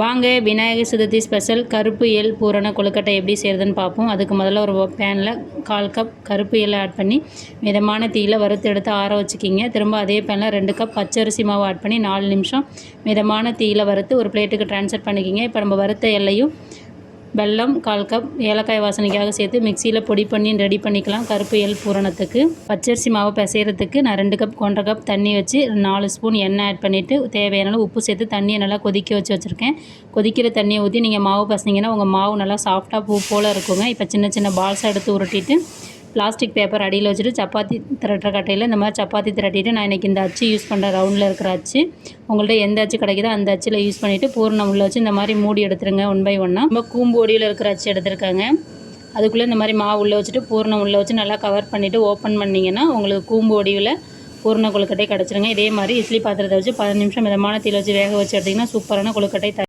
வாங்க விநாயகர் சதுர்த்தி ஸ்பெஷல் கருப்பு எள் பூரண கொழுக்கட்டை எப்படி செய்கிறதுன்னு பார்ப்போம். அதுக்கு முதல்ல ஒரு பேனில் 1/4 கப் கருப்பு எள் ஆட் பண்ணி மிதமான தீயில் வறுத்து எடுத்து ஆற வச்சுக்கிங்க. திரும்ப அதே பேனில் 2 கப் பச்சரிசி மாவு ஆட் பண்ணி 4 நிமிஷம் மிதமான தீயில் வறுத்து ஒரு பிளேட்டுக்கு ட்ரான்ஸ்ஃபர் பண்ணிக்கிங்க. இப்போ நம்ம வறுத்த எள்ளையும் வெல்லம் 1/4 கப் ஏலக்காய் வாசனைக்காக சேர்த்து மிக்சியில் பொடி பண்ணி ரெடி பண்ணிக்கலாம். கருப்பு எள் பூரணத்துக்கு பச்சரிசி மாவு பிசைகிறதுக்கு நான் 2 கப் 1/2 கப் தண்ணி வச்சு 4 ஸ்பூன் எண்ணெய் ஆட் பண்ணிவிட்டு தேவையான உப்பு சேர்த்து தண்ணியை நல்லா கொதிக்க வச்சுருக்கேன். கொதிக்கிற தண்ணியை ஊற்றி நீங்கள் மாவு பசைங்கன்னா உங்கள் மாவு நல்லா சாஃப்டாக பூ போல் இருக்குங்க. இப்போ சின்ன சின்ன பால்ஸாக எடுத்து உருட்டிட்டு பிளாஸ்டிக் பேப்பர் அடியில் வச்சுட்டு சப்பாத்தி திரட்டுற கட்டையில் இந்த மாதிரி சப்பாத்தி திரட்டிட்டு நான் இன்றைக்கி இந்த அச்சு யூஸ் பண்ணுற ரவுண்டில் இருக்கிற அச்சு உங்கள்கிட்ட எந்த அச்சு கிடைக்குதோ அந்த அச்சில் யூஸ் பண்ணிவிட்டு பூரணம் உள்ள வச்சு இந்த மாதிரி மூடி எடுத்துருங்க. 1 by 1 நம்ம கூம்பு ஒடியில் இருக்கிற அச்சு எடுத்துருக்காங்க. அதுக்குள்ளே இந்த மாதிரி மாவு உள்ளே வச்சுட்டு பூரணம் உள்ளே வச்சு நல்லா கவர் பண்ணிவிட்டு ஓப்பன் பண்ணிங்கன்னா உங்களுக்கு கூம்பு ஒடியில் பூரண கொழுக்கட்டை கிடச்சிருங்க. இதே மாதிரி இட்லி பாத்திரத்தை வச்சு 15 நிமிஷம் மிதமான தீயில் வச்சு வேக வச்சு எடுத்திங்கன்னா சூப்பரான கொழுக்கட்டை